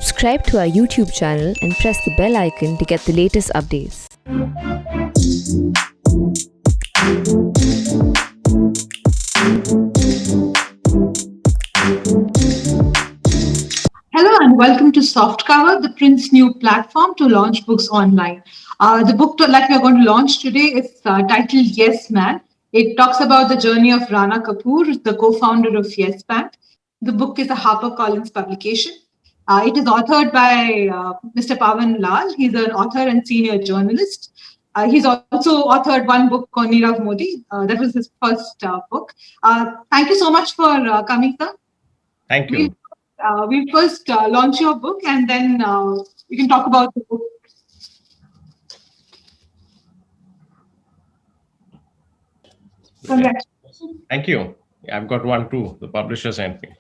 Subscribe to our YouTube channel and press the bell icon to get the latest updates. Hello and welcome to Softcover, the Print's new platform to launch books online. The book that we are going to launch today is titled Yes Man. It talks about the journey of Rana Kapoor, the co-founder of Yes Bank. The book is a HarperCollins publication. It is authored by Mr. Pavan Lall. He's an author and senior journalist. He's also authored one book on Nirav Modi. That was his first book. Thank you so much for coming, sir. Thank you. We'll first launch your book and then we can talk about the book. Congratulations. Thank you. I've got one too. The publisher sent me.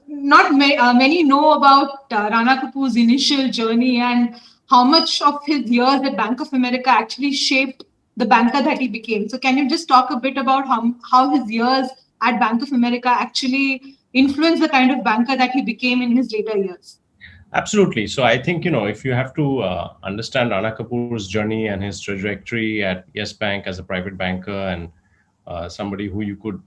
Not many know about Rana Kapoor's initial journey and how much of his years at Bank of America actually shaped the banker that he became. So can you just talk a bit about how his years at Bank of America actually influenced the kind of banker that he became in his later years? Absolutely. So I think, if you have to understand Rana Kapoor's journey and his trajectory at Yes Bank as a private banker and somebody who you could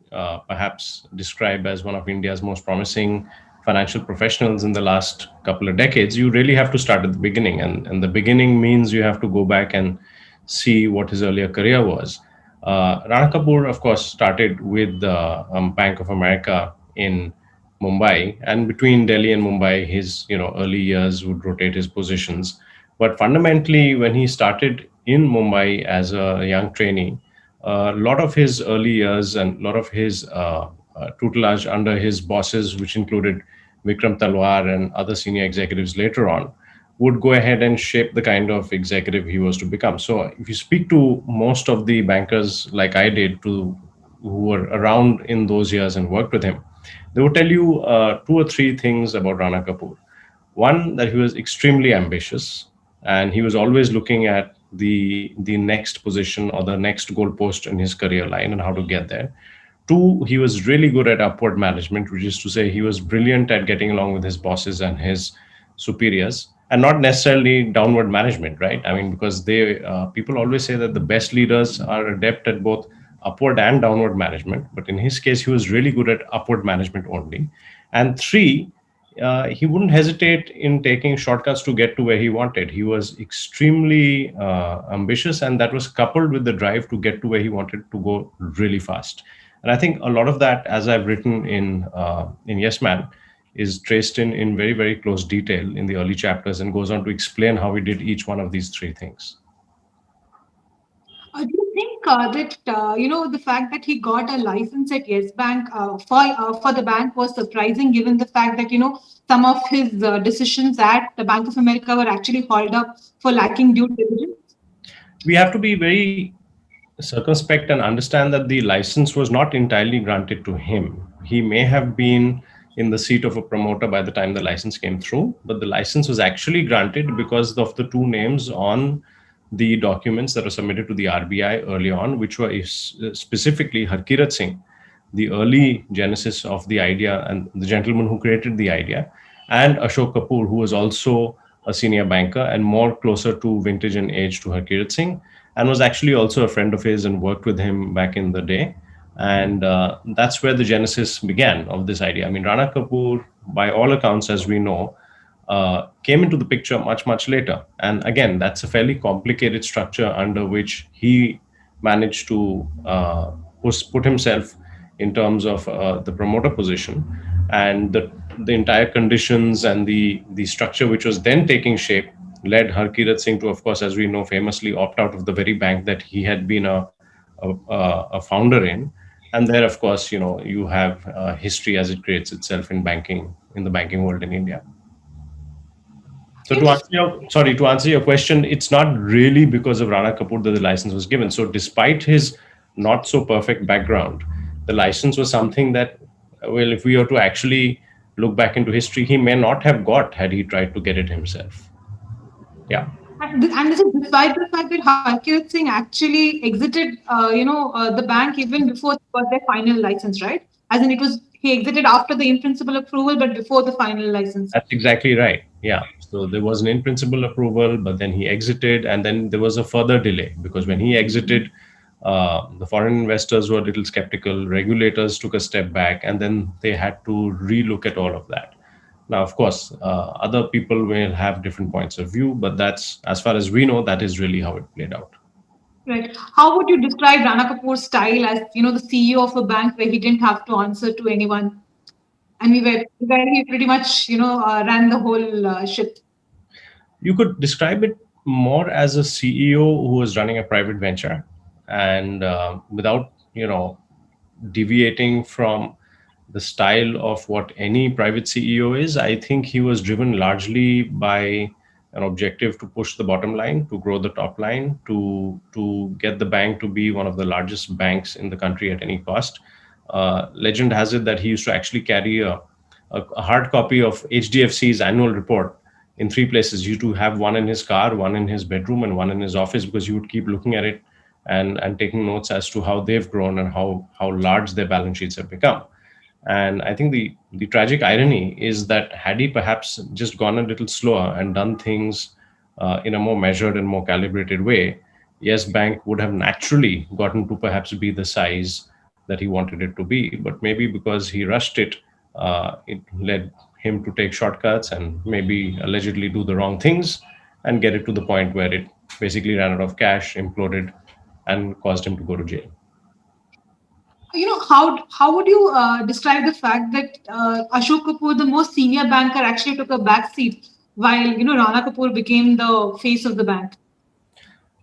perhaps describe as one of India's most promising financial professionals in the last couple of decades, you really have to start at the beginning. And the beginning means you have to go back and see what his earlier career was. Rana Kapoor, of course, started with Bank of America in Mumbai, and between Delhi and Mumbai, his early years would rotate his positions. But fundamentally, when he started in Mumbai as a young trainee, a lot of his early years and a lot of his tutelage under his bosses, which included Vikram Talwar and other senior executives later on, would go ahead and shape the kind of executive he was to become. So if you speak to most of the bankers like I did, who were around in those years and worked with him, they would tell you two or three things about Rana Kapoor. One, that he was extremely ambitious and he was always looking at the next position or the next goalpost in his career line and how to get there. Two, he was really good at upward management, which is to say he was brilliant at getting along with his bosses and his superiors, and not necessarily downward management, right? I mean, because people always say that the best leaders are adept at both upward and downward management, but in his case, he was really good at upward management only. And three, he wouldn't hesitate in taking shortcuts to get to where he wanted. He was extremely ambitious, and that was coupled with the drive to get to where he wanted to go really fast. And I think a lot of that, as I've written in Yes Man, is traced in very, very close detail in the early chapters and goes on to explain how he did each one of these three things. Do you think that the fact that he got a license at Yes Bank for the bank was surprising, given the fact that some of his decisions at the Bank of America were actually hauled up for lacking due diligence? We have to be very circumspect and understand that the license was not entirely granted to him. He may have been in the seat of a promoter by the time the license came through, but the license was actually granted because of the two names on the documents that were submitted to the RBI early on, which were specifically Harkirat Singh, the early genesis of the idea and the gentleman who created the idea, and Ashok Kapur, who was also a senior banker and more closer to vintage and age to Harkirat Singh, and was actually also a friend of his and worked with him back in the day. And that's where the genesis began of this idea. I mean, Rana Kapoor, by all accounts, as we know, came into the picture much, much later. And again, that's a fairly complicated structure under which he managed to put himself in terms of the promoter position. And the entire conditions and the structure which was then taking shape led Harkirat Singh to, of course, as we know, famously opt out of the very bank that he had been a founder in. And there, of course, you have history as it creates itself in the banking world in India. So to answer your question, it's not really because of Rana Kapoor that the license was given. So despite his not so perfect background, the license was something that, well, if we were to actually look back into history, he may not have got had he tried to get it himself. Yeah. And this is despite the fact that Harkirat Singh actually exited, the bank even before they got their final license, right? As in, he exited after the in-principle approval, but before the final license. That's exactly right. Yeah. So there was an in principle approval, but then he exited, and then there was a further delay because when he exited, the foreign investors were a little skeptical. Regulators took a step back, and then they had to relook at all of that. Now, of course, other people will have different points of view, but that's, as far as we know, that is really how it played out. Right. How would you describe Rana Kapoor's style as, the CEO of a bank where he didn't have to answer to anyone, and where he pretty much, ran the whole ship? You could describe it more as a CEO who was running a private venture, and without deviating from the style of what any private CEO is. I think he was driven largely by an objective to push the bottom line, to grow the top line, to get the bank to be one of the largest banks in the country at any cost. Legend has it that he used to actually carry a hard copy of HDFC's annual report in three places. He used to have one in his car, one in his bedroom, and one in his office because he would keep looking at it and taking notes as to how they've grown and how large their balance sheets have become. And I think the tragic irony is that had he perhaps just gone a little slower and done things in a more measured and more calibrated way, Yes Bank would have naturally gotten to perhaps be the size that he wanted it to be. But maybe because he rushed it, it led him to take shortcuts and maybe allegedly do the wrong things and get it to the point where it basically ran out of cash, imploded, and caused him to go to jail. How would you describe the fact that Ashok Kapoor, the most senior banker, actually took a back seat while Rana Kapoor became the face of the bank?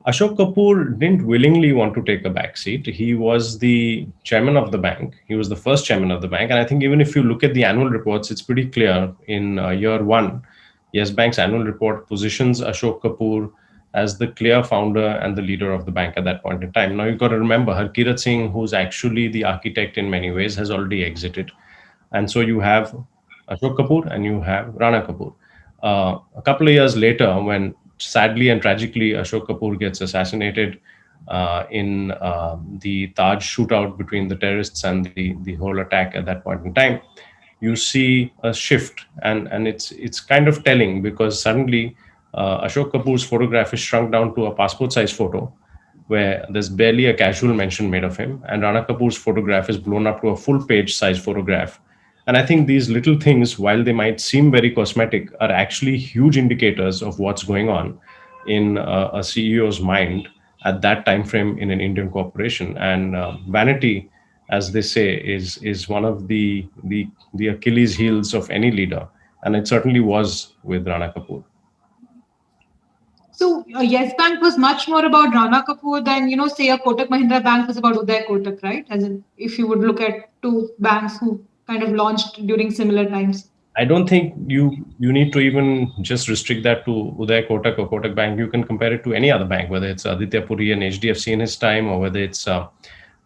Ashok Kapoor didn't willingly want to take a back seat. He was the chairman of the bank. He was the first chairman of the bank. And I think even if you look at the annual reports, it's pretty clear in year one, Yes Bank's annual report positions Ashok Kapoor as the clear founder and the leader of the bank at that point in time. Now, you've got to remember, Harkirat Singh, who's actually the architect in many ways, has already exited. And so you have Ashok Kapoor and you have Rana Kapoor. A couple of years later, when sadly and tragically Ashok Kapoor gets assassinated in the Taj shootout between the terrorists and the whole attack at that point in time, you see a shift, and it's kind of telling because suddenly Ashok Kapoor's photograph is shrunk down to a passport size photo where there's barely a casual mention made of him, and Rana Kapoor's photograph is blown up to a full page size photograph. And I think these little things, while they might seem very cosmetic, are actually huge indicators of what's going on in a CEO's mind at that time frame in an Indian corporation. And vanity, as they say, is one of the Achilles heels of any leader, and it certainly was with Rana Kapoor. So Yes Bank was much more about Rana Kapoor than say a Kotak Mahindra Bank was about Uday Kotak, right? As in, if you would look at two banks who kind of launched during similar times. I don't think you need to even just restrict that to Uday Kotak or Kotak Bank. You can compare it to any other bank, whether it's Aditya Puri and HDFC in his time, or whether it's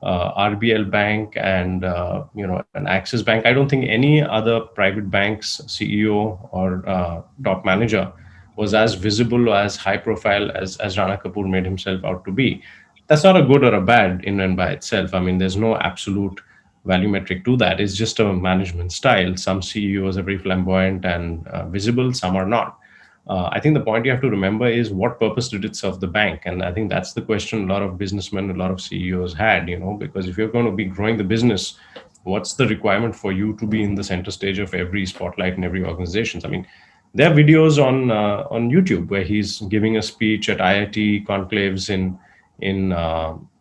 RBL Bank and an Axis Bank. I don't think any other private bank's CEO or top manager was as visible or as high profile as Rana Kapoor made himself out to be. That's not a good or a bad in and by itself. I mean, there's no absolute value metric to that. It's just a management style. Some CEOs are very flamboyant and visible, some are not. I think the point you have to remember is what purpose did it serve the bank? And I think that's the question a lot of businessmen, a lot of CEOs had, because if you're going to be growing the business, what's the requirement for you to be in the center stage of every spotlight in every organization? I mean, there are videos on YouTube where he's giving a speech at IIT conclaves in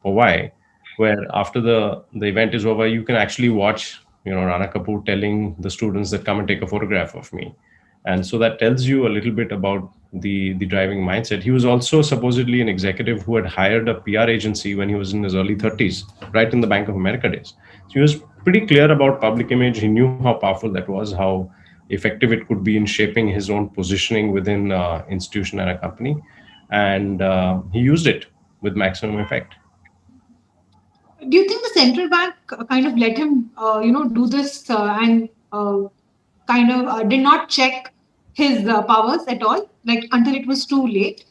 Hawaii, where after the event is over, you can actually watch Rana Kapoor telling the students that come and take a photograph of me. And so that tells you a little bit about the driving mindset. He was also supposedly an executive who had hired a PR agency when he was in his early 30s, right in the Bank of America days. So he was pretty clear about public image. He knew how powerful that was, how effective it could be in shaping his own positioning within institution and a company. And he used it with maximum effect. Do you think the central bank kind of let him, do this and kind of did not check his powers at all, like until it was too late?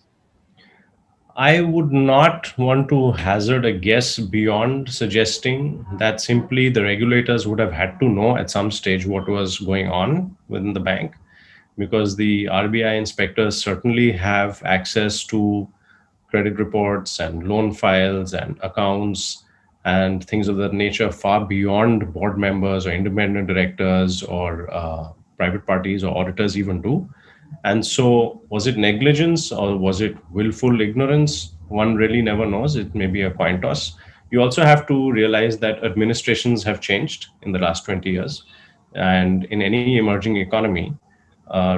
I would not want to hazard a guess beyond suggesting that simply the regulators would have had to know at some stage what was going on within the bank, because the RBI inspectors certainly have access to credit reports and loan files and accounts and things of that nature far beyond board members or independent directors or private parties or auditors even do. And so, was it negligence or was it willful ignorance? One really never knows. It may be a coin toss. You also have to realize that administrations have changed in the last 20 years. And in any emerging economy,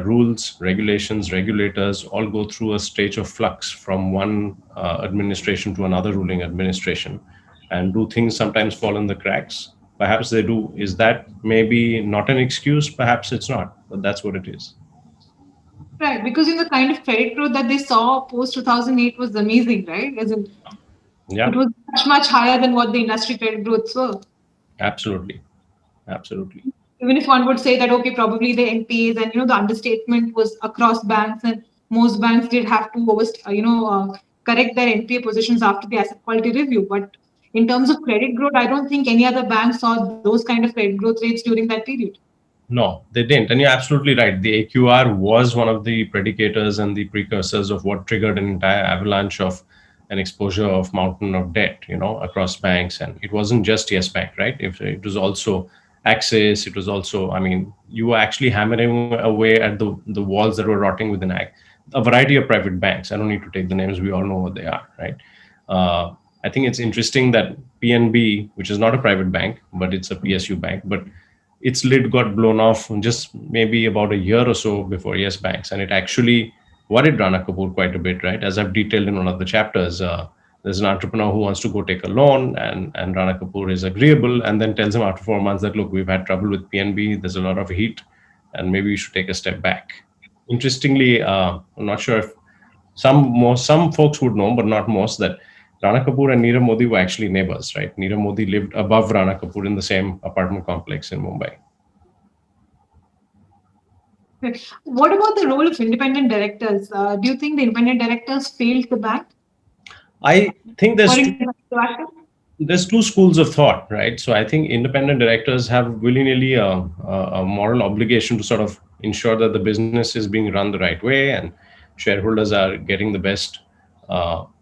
rules, regulations, regulators all go through a stage of flux from one administration to another ruling administration. And do things sometimes fall in the cracks? Perhaps they do. Is that maybe not an excuse? Perhaps it's not, but that's what it is. Right, because the kind of credit growth that they saw post 2008 was amazing, right? As in, it Yeah, was much higher than what the industry credit growths were. absolutely. Absolutely. Even if one would say that, okay, probably the NPAs and the understatement was across banks, and most banks did have to correct their NPA positions after the asset quality review. But in terms of credit growth, I don't think any other bank saw those kind of credit growth rates during that period. No, they didn't. And you're absolutely right. The AQR was one of the predicators and the precursors of what triggered an entire avalanche of an exposure of mountain of debt, across banks. And it wasn't just Yes Bank, right? If it was also Axis, it was also, I mean, you were actually hammering away at the walls that were rotting within a variety of private banks. I don't need to take the names. We all know what they are, right? I think it's interesting that PNB, which is not a private bank, but it's a PSU bank, but its lid got blown off just maybe about a year or so before Yes Banks, and it actually worried Rana Kapoor quite a bit, right? As I've detailed in one of the chapters, there's an entrepreneur who wants to go take a loan, and Rana Kapoor is agreeable, and then tells him after 4 months that, look, we've had trouble with PNB, there's a lot of heat, and maybe we should take a step back. Interestingly, I'm not sure if some folks would know, but not most, that Rana Kapoor and Nirav Modi were actually neighbors, right? Nirav Modi lived above Rana Kapoor in the same apartment complex in Mumbai. What about the role of independent directors? Do you think the independent directors failed the bank? I think Or in proactive? there's two schools of thought, right? So I think independent directors have willy-nilly a moral obligation to sort of ensure that the business is being run the right way and shareholders are getting the best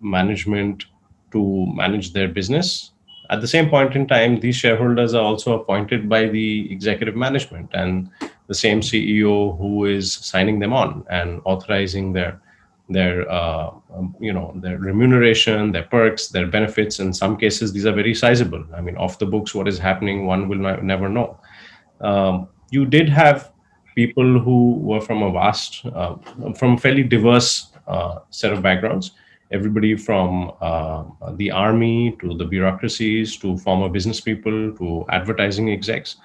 management to manage their business. At the same point in time, these shareholders are also appointed by the executive management and the same CEO who is signing them on and authorizing their remuneration, their perks, their benefits. In some cases, these are very sizable. I mean, off the books, what is happening, one will never know. You did have people who were from from a fairly diverse set of backgrounds. Everybody from the army to the bureaucracies to former business people to advertising execs.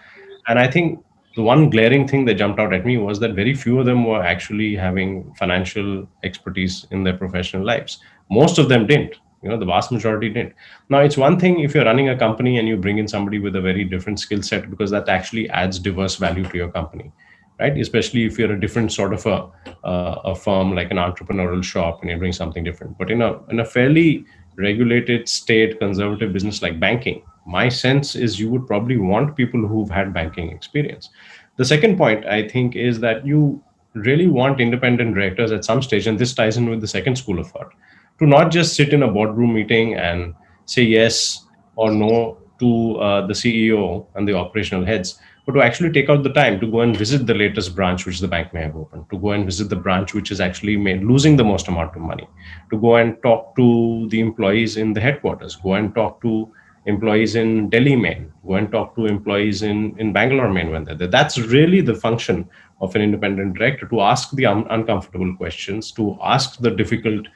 And I think the one glaring thing that jumped out at me was that very few of them were actually having financial expertise in their professional lives. Most of them didn't. The vast majority didn't. Now, it's one thing if you're running a company and you bring in somebody with a very different skill set, because that actually adds diverse value to your company, right? Especially if you're a different sort of a firm like an entrepreneurial shop and you're doing something different. But in a fairly regulated state conservative business like banking, my sense is you would probably want people who've had banking experience. The second point, I think, is that you really want independent directors at some stage, and this ties in with the second school of thought, to not just sit in a boardroom meeting and say yes or no to the CEO and the operational heads, but to actually take out the time to go and visit the latest branch which the bank may have opened, to go and visit the branch which is actually losing the most amount of money, to go and talk to the employees in the headquarters, go and talk to employees in Delhi main, go and talk to employees in Bangalore main when they're there. That's really the function of an independent director, to ask the uncomfortable questions, to ask the difficult,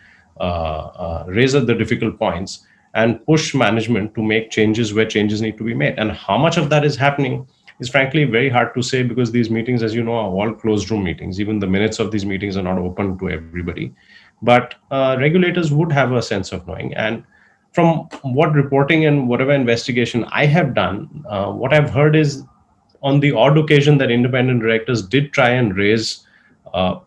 raise the difficult points, and push management to make changes where changes need to be made. And how much of that is happening is frankly very hard to say, because these meetings, as you know, are all closed room meetings. Even the minutes of these meetings are not open to everybody. But regulators would have a sense of knowing. And from what reporting and whatever investigation I have done, what I've heard is on the odd occasion that independent directors did try and raise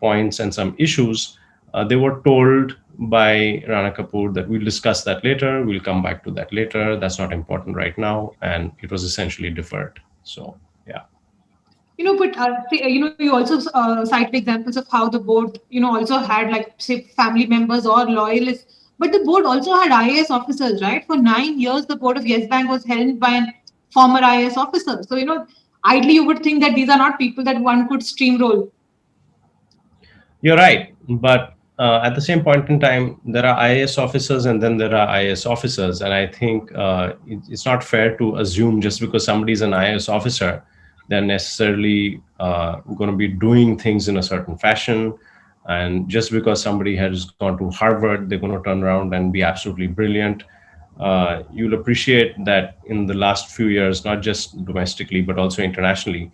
points and some issues, they were told by Rana Kapoor that we'll discuss that later, we'll come back to that later, that's not important right now, and it was essentially deferred. So, yeah. But you also cite examples of how the board, also had like say family members or loyalists. But the board also had IAS officers, right? For 9 years, the board of Yes Bank was held by an former IAS officer. So ideally, you would think that these are not people that one could steamroll. You're right, but at the same point in time, there are IAS officers and then there are IAS officers, and I think it's not fair to assume just because somebody is an IAS officer, they're necessarily going to be doing things in a certain fashion, and just because somebody has gone to Harvard, they're going to turn around and be absolutely brilliant. You'll appreciate that in the last few years, not just domestically but also internationally,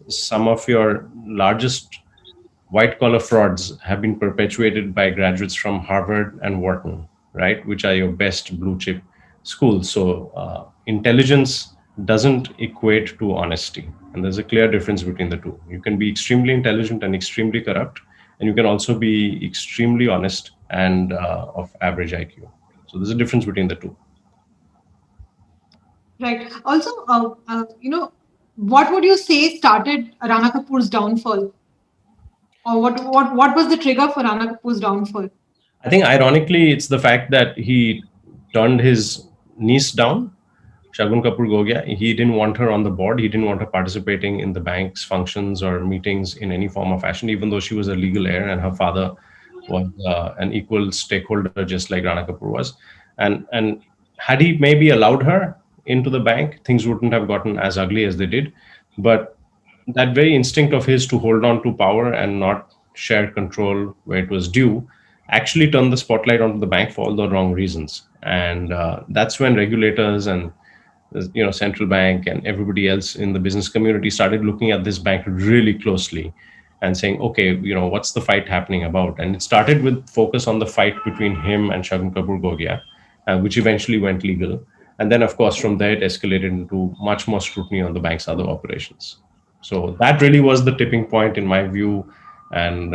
some of your largest white collar frauds have been perpetuated by graduates from Harvard and Wharton, right, which are your best blue chip schools. So intelligence doesn't equate to honesty. And there's a clear difference between the two. You can be extremely intelligent and extremely corrupt, and you can also be extremely honest and of average IQ. So there's a difference between the two. Right. Also, what would you say started Rana Kapoor's downfall? Or what was the trigger for Rana Kapoor's downfall? I think ironically, it's the fact that he turned his niece down, Shagun Kapoor Gogya. He didn't want her on the board. He didn't want her participating in the bank's functions or meetings in any form or fashion, even though she was a legal heir and her father was an equal stakeholder, just like Rana Kapoor was. And had he maybe allowed her into the bank, things wouldn't have gotten as ugly as they did. But that very instinct of his to hold on to power and not share control where it was due actually turned the spotlight onto the bank for all the wrong reasons. And that's when regulators and central bank and everybody else in the business community started looking at this bank really closely and saying, okay, what's the fight happening about? And it started with focus on the fight between him and Shagun Kapoor Gogya, which eventually went legal. And then, of course, from there, it escalated into much more scrutiny on the bank's other operations. So that really was the tipping point, in my view, and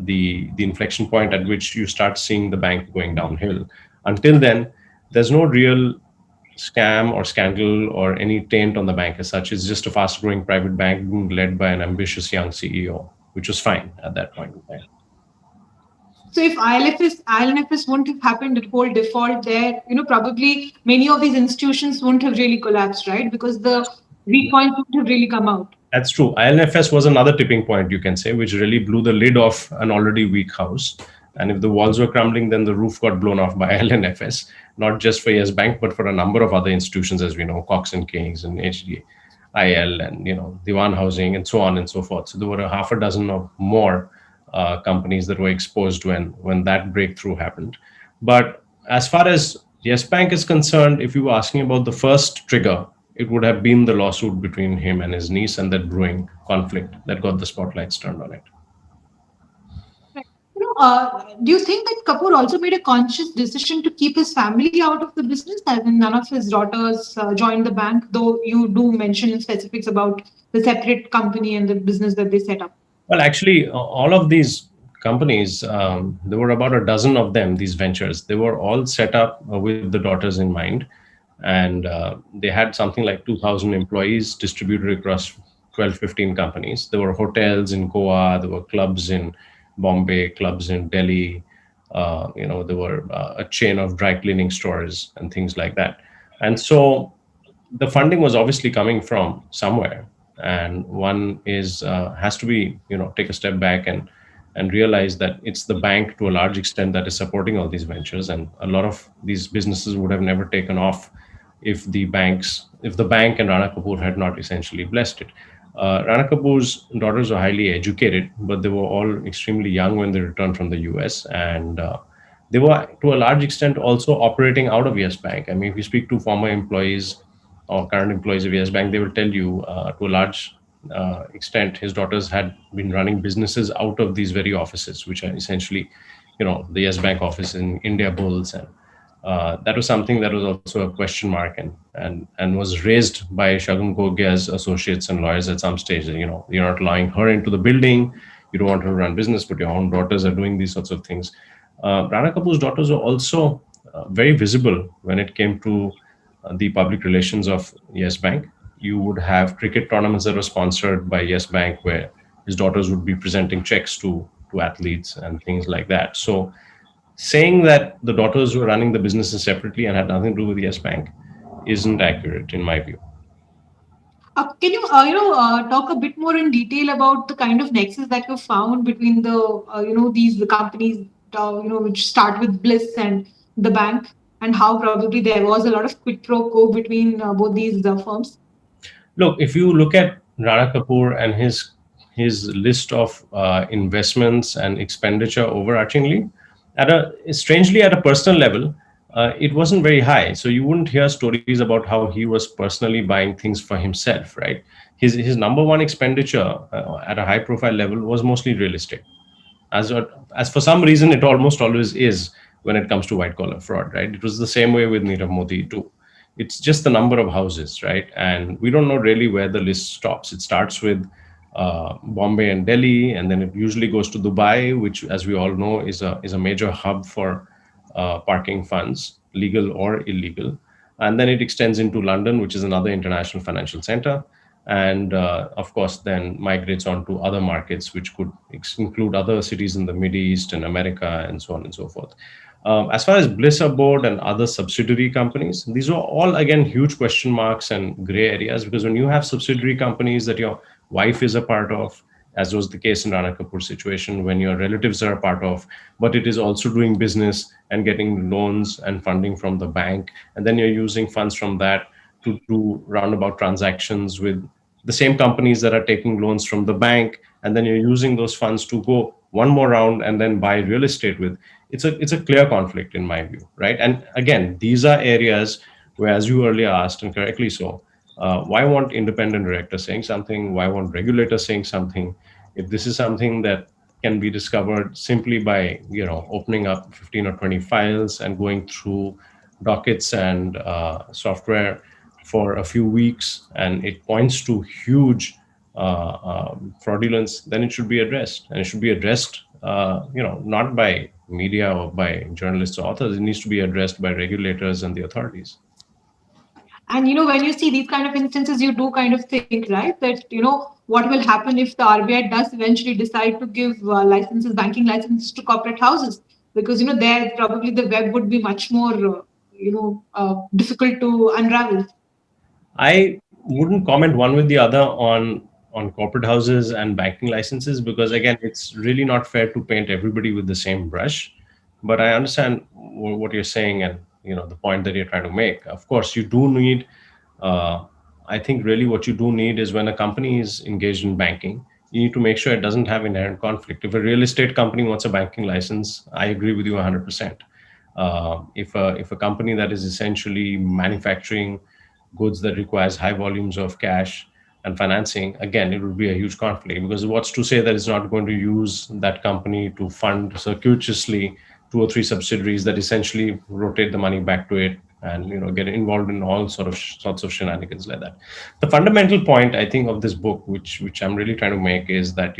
the inflection point at which you start seeing the bank going downhill. Until then, there's no real scam or scandal or any taint on the bank as such. It's just a fast-growing private bank being led by an ambitious young CEO, which was fine at that point in time. So if ILFS wouldn't have happened, that whole default there, probably many of these institutions wouldn't have really collapsed, right? Because the weak points wouldn't have really come out. That's true. ILFS was another tipping point, you can say, which really blew the lid off an already weak house. And if the walls were crumbling, then the roof got blown off by ILFS, not just for Yes Bank, but for a number of other institutions, as we know, Cox and Kings and HDIL and, Diwan Housing and so on and so forth. So there were a half a dozen or more companies that were exposed when that breakthrough happened. But as far as Yes Bank is concerned, if you were asking about the first trigger, it would have been the lawsuit between him and his niece and that brewing conflict that got the spotlights turned on it. Do you think that Kapoor also made a conscious decision to keep his family out of the business, as in none of his daughters joined the bank, though you do mention specifics about the separate company and the business that they set up? Well, actually, all of these companies, there were about a dozen of them, these ventures. They were all set up with the daughters in mind. And they had something like 2,000 employees distributed across 12, 15 companies. There were hotels in Goa, there were clubs in Bombay, clubs in Delhi. There were a chain of dry cleaning stores and things like that. And so the funding was obviously coming from somewhere. And one has to be, take a step back and realize that it's the bank to a large extent that is supporting all these ventures. And a lot of these businesses would have never taken off if the bank and Rana Kapoor had not essentially blessed it. Rana Kapoor's daughters were highly educated, but they were all extremely young when they returned from the US. And they were, to a large extent, also operating out of Yes Bank. I mean, if you speak to former employees or current employees of Yes Bank, they will tell you to a large extent, his daughters had been running businesses out of these very offices, which are essentially, the Yes Bank office in India Bulls. And that was something that was also a question mark and was raised by Shagun Gogya's associates and lawyers at some stage. You're not allowing her into the building. You don't want her to run business, but your own daughters are doing these sorts of things. Rana Kapoor's daughters were also very visible when it came to the public relations of Yes Bank. You would have cricket tournaments that were sponsored by Yes Bank, where his daughters would be presenting checks to athletes and things like that. So, saying that the daughters were running the businesses separately and had nothing to do with Yes Bank isn't accurate in my view. Can you, talk a bit more in detail about the kind of nexus that you found between these the companies, which start with Bliss and the bank, and how probably there was a lot of quid pro quo between both these firms? Look, if you look at Rana Kapoor and his list of investments and expenditure overarchingly, at a strangely at a personal level, it wasn't very high. So you wouldn't hear stories about how he was personally buying things for himself, right? His number one expenditure at a high profile level was mostly real estate, as as for some reason it almost always is when it comes to white collar fraud, right? It was the same way with Nirav Modi too. It's just the number of houses, right? And we don't know really where the list stops. It starts with Bombay and Delhi, and then it usually goes to Dubai, which, as we all know, is a major hub for parking funds, legal or illegal. And then it extends into London, which is another international financial center, and of course then migrates on to other markets, which could include other cities in the Middle East and America and so on and so forth. As far as Bliss Aboard and other subsidiary companies, these are all again huge question marks and gray areas, because when you have subsidiary companies that your wife is a part of, as was the case in Rana Kapoor's situation, when your relatives are a part of, but it is also doing business and getting loans and funding from the bank, and then you're using funds from that to do roundabout transactions with the same companies that are taking loans from the bank, and then you're using those funds to go one more round and then buy real estate with. It's a clear conflict in my view, right? And again, these are areas where, as you earlier asked, and correctly so, why won't independent director saying something? Why won't regulator saying something? If this is something that can be discovered simply by opening up 15 or 20 files and going through dockets and software for a few weeks, and it points to huge fraudulence, then it should be addressed, and it should be addressed not by media or by journalists or authors. It needs to be addressed by regulators and the authorities. And when you see these kind of instances, you do kind of think, right, that what will happen if the RBI does eventually decide to give licenses, banking licenses to corporate houses, because there probably the web would be much more difficult to unravel. I wouldn't comment one with the other on corporate houses and banking licenses, because again, it's really not fair to paint everybody with the same brush. But I understand what you're saying, and the point that you're trying to make. Of course, you do need. Uh, I think really what you do need is, when a company is engaged in banking, you need to make sure it doesn't have inherent conflict. If a real estate company wants a banking license, I agree with you 100%. If a company that is essentially manufacturing goods that requires high volumes of cash and financing, again, it would be a huge conflict, because what's to say that it's not going to use that company to fund circuitously two or three subsidiaries that essentially rotate the money back to it, and get involved in all sorts of shenanigans like that. The fundamental point, I think, of this book, which I'm really trying to make, is that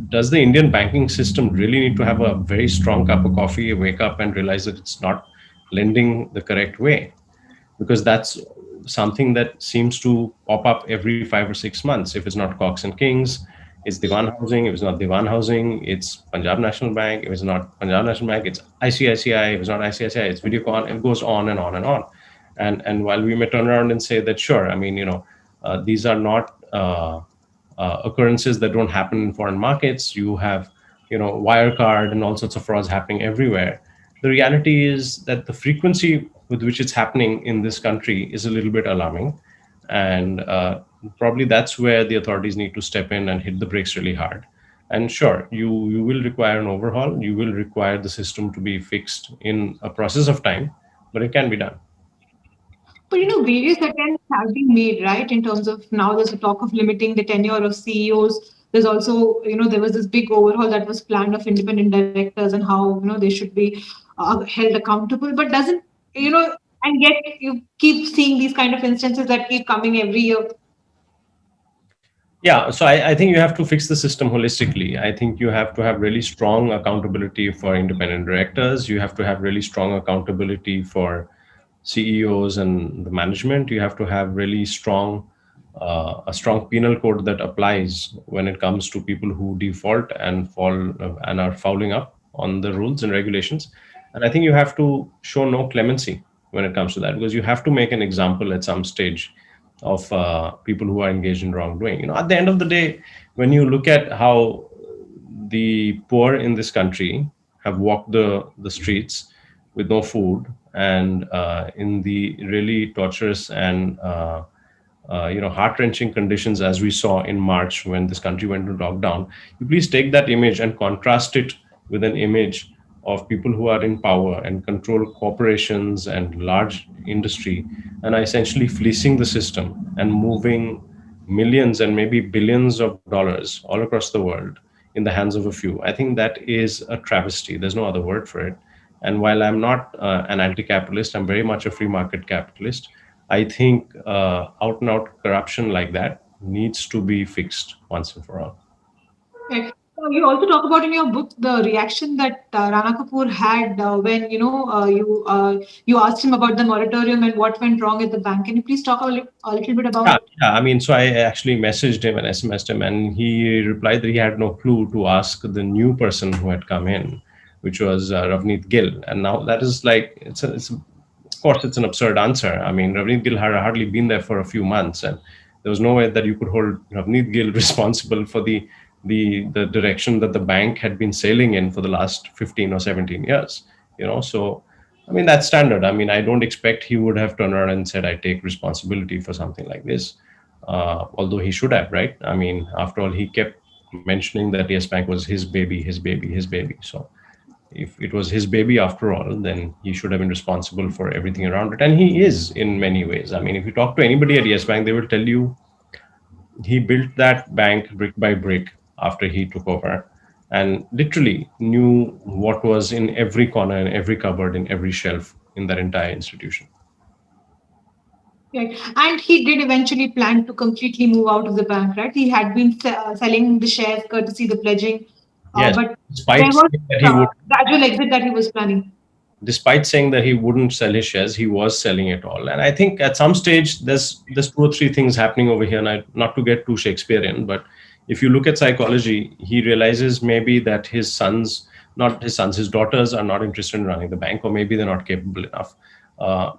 does the Indian banking system really need to have a very strong cup of coffee, wake up and realize that it's not lending the correct way? Because that's something that seems to pop up every 5 or 6 months. If it's not Cox and Kings, it's Diwan Housing. If it's not Diwan Housing, it's Punjab National Bank. If it's not Punjab National Bank, it's ICICI. If it's not ICICI, it's Videocon. It goes on and on and on. And while we may turn around and say that, sure, I mean, these are not occurrences that don't happen in foreign markets. You have, Wirecard and all sorts of frauds happening everywhere. The reality is that the frequency with which it's happening in this country is a little bit alarming. And probably that's where the authorities need to step in and hit the brakes really hard. And sure, you will require an overhaul. You will require the system to be fixed in a process of time, but it can be done. But various attempts have been made, right? In terms of, now there's a talk of limiting the tenure of CEOs. There's also, there was this big overhaul that was planned of independent directors and how they should be held accountable. But doesn't and yet you keep seeing these kind of instances that keep coming every year. Yeah, so I think you have to fix the system holistically. I think you have to have really strong accountability for independent directors. You have to have really strong accountability for CEOs and the management. You have to have really strong, a strong penal code that applies when it comes to people who default and fall and are fouling up on the rules and regulations. And I think you have to show no clemency when it comes to that, because you have to make an example at some stage of people who are engaged in wrongdoing. At the end of the day, when you look at how the poor in this country have walked the streets with no food, and in the really torturous and heart wrenching conditions as we saw in March when this country went into lockdown, you please take that image and contrast it with an image of people who are in power and control corporations and large industry and are essentially fleecing the system and moving millions and maybe billions of dollars all across the world in the hands of a few. I think that is a travesty. There's no other word for it. And while I'm not an anti capitalist, I'm very much a free market capitalist. I think out and out corruption like that needs to be fixed once and for all. Right. You also talk about in your book the reaction that Rana Kapoor had when you asked him about the moratorium and what went wrong at the bank. Can you please talk a little bit about Yeah, it? yeah. I mean, so I actually messaged him and SMSed him, and he replied that he had no clue to ask the new person who had come in, which was Ravneet Gill. And now that is like, of course, it's an absurd answer. I mean, Ravneet Gill had hardly been there for a few months, and there was no way that you could hold Ravneet Gill responsible for the direction that the bank had been sailing in for the last 15 or 17 years. So I mean, that's standard. I mean, I don't expect he would have turned around and said, I take responsibility for something like this. Although he should have, right? I mean, after all, he kept mentioning that Yes Bank was his baby, his baby, his baby. So if it was his baby after all, then he should have been responsible for everything around it. And he is in many ways. I mean, if you talk to anybody at Yes Bank, they will tell you he built that bank brick by brick after he took over and literally knew what was in every corner, in every cupboard, in every shelf in that entire institution. Right. And he did eventually plan to completely move out of the bank, right? He had been selling the shares courtesy the pledging, Yes, but there despite was saying that he would gradual exit that he was planning. despite saying that he wouldn't sell his shares, he was selling it all. And I think at some stage there's two or three things happening over here. And not to get too Shakespearean, but if you look at psychology, he realizes maybe that his daughters are not interested in running the bank, or maybe they're not capable enough.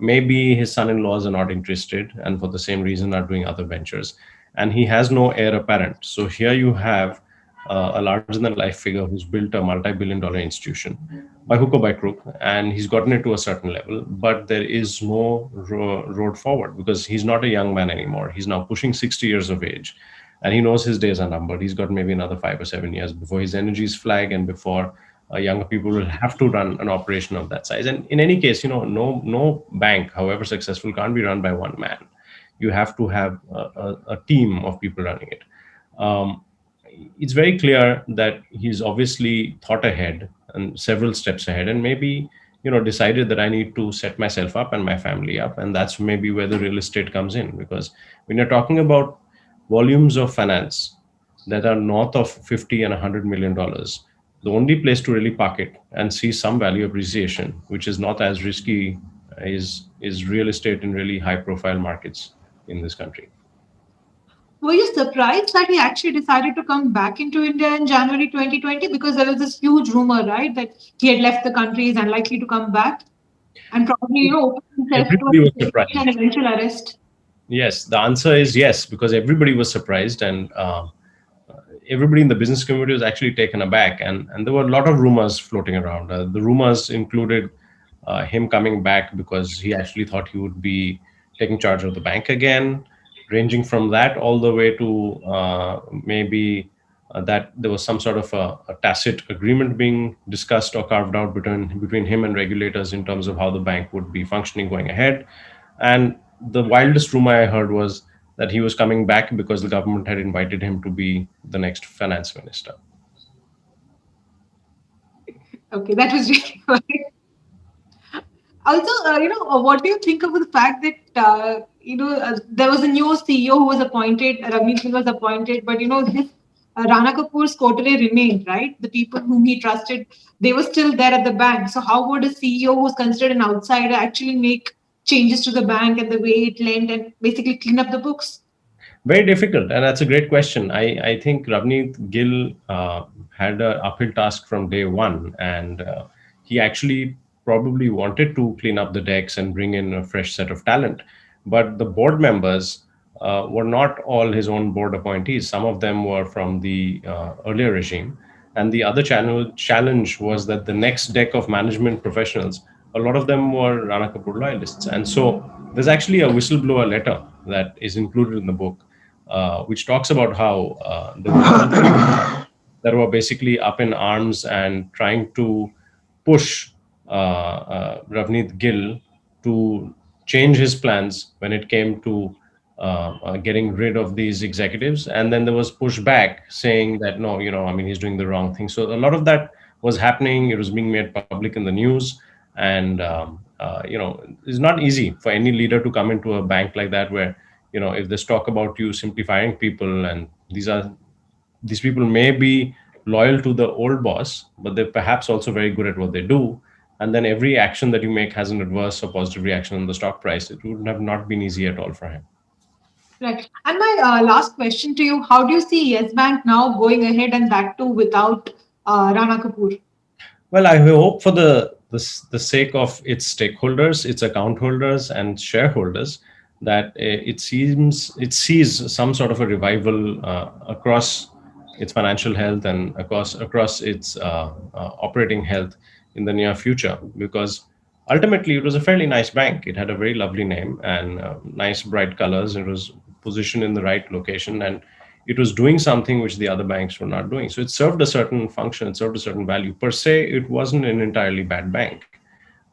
Maybe his son-in-laws are not interested, and for the same reason are doing other ventures. And he has no heir apparent. So here you have a larger-than-life figure who's built a multi-billion-dollar institution by hook or by crook, and he's gotten it to a certain level. But there is no road forward because he's not a young man anymore. He's now pushing 60 years of age, and he knows his days are numbered. He's got maybe another 5 or 7 years before his energies flag and before younger people will have to run an operation of that size. And in any case, no bank, however successful, can't be run by one man. You have to have a team of people running it. Um, it's very clear that he's obviously thought ahead and several steps ahead, and maybe decided that I need to set myself up and my family up, and that's maybe where the real estate comes in. Because when you're talking about volumes of finance that are north of 50 and $100 million, the only place to really park it and see some value appreciation, which is not as risky, is real estate in really high profile markets in this country. Were you surprised that he actually decided to come back into India in January 2020? Because there was this huge rumor, right, that he had left the country, is unlikely to come back, and probably, opened himself to Everybody was surprised. an eventual arrest. Yes, the answer is yes, because everybody was surprised, and everybody in the business community was actually taken aback. And there were a lot of rumors floating around. The rumors included him coming back because he actually thought he would be taking charge of the bank again, ranging from that all the way to maybe that there was some sort of a tacit agreement being discussed or carved out between him and regulators in terms of how the bank would be functioning going ahead. And the wildest rumor I heard was that he was coming back because the government had invited him to be the next finance minister. Okay, that was really funny. Also, what do you think of the fact that there was a new CEO who was appointed, Ravneet Gill was appointed, but his Rana Kapoor's coterie remained, right? The people whom he trusted, they were still there at the bank. So how would a CEO who's considered an outsider actually make changes to the bank and the way it lent and basically clean up the books? Very difficult, and that's a great question. I think Ravneet Gill had an uphill task from day one, and he actually probably wanted to clean up the decks and bring in a fresh set of talent. But the board members were not all his own board appointees. Some of them were from the earlier regime, and the other challenge was that the next deck of management professionals, a lot of them were Rana Kapoor loyalists, and so there's actually a whistleblower letter that is included in the book which talks about how there were all that were basically up in arms and trying to push Ravneet Gill to change his plans when it came to getting rid of these executives. And then there was pushback saying that, no, I mean, he's doing the wrong thing. So a lot of that was happening. It was being made public in the news. And, it's not easy for any leader to come into a bank like that where, if there's talk about you simply firing people, and these people may be loyal to the old boss, but they're perhaps also very good at what they do. And then every action that you make has an adverse or positive reaction on the stock price. It would have not been easy at all for him. Right. And my last question to you, how do you see Yes Bank now going ahead, and that too without Rana Kapoor? Well, I hope for the sake of its stakeholders, its account holders, and shareholders that it sees some sort of a revival across its financial health and across its operating health in the near future, because ultimately it was a fairly nice bank. It had a very lovely name and nice bright colors. It was positioned in the right location, and it was doing something which the other banks were not doing. So it served a certain function, it served a certain value. Per se, it wasn't an entirely bad bank.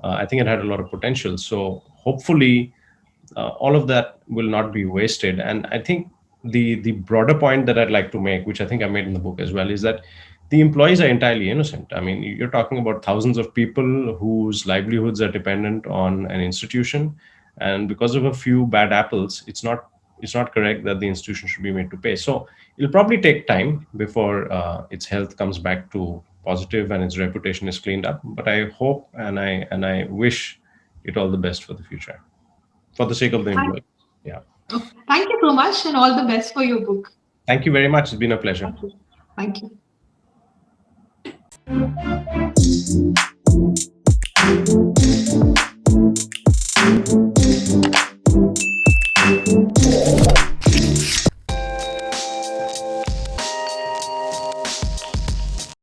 I think it had a lot of potential. So hopefully, all of that will not be wasted. And I think the broader point that I'd like to make, which I think I made in the book as well, is that the employees are entirely innocent. I mean, you're talking about thousands of people whose livelihoods are dependent on an institution, and because of a few bad apples, it's not correct that the institution should be made to pay. So it'll probably take time before its health comes back to positive and its reputation is cleaned up. But I hope and I wish it all the best for the future, for the sake of the Thank, employees. Yeah. thank you so much, and all the best for your book. Thank you very much. It's been a pleasure. Thank you. Thank you.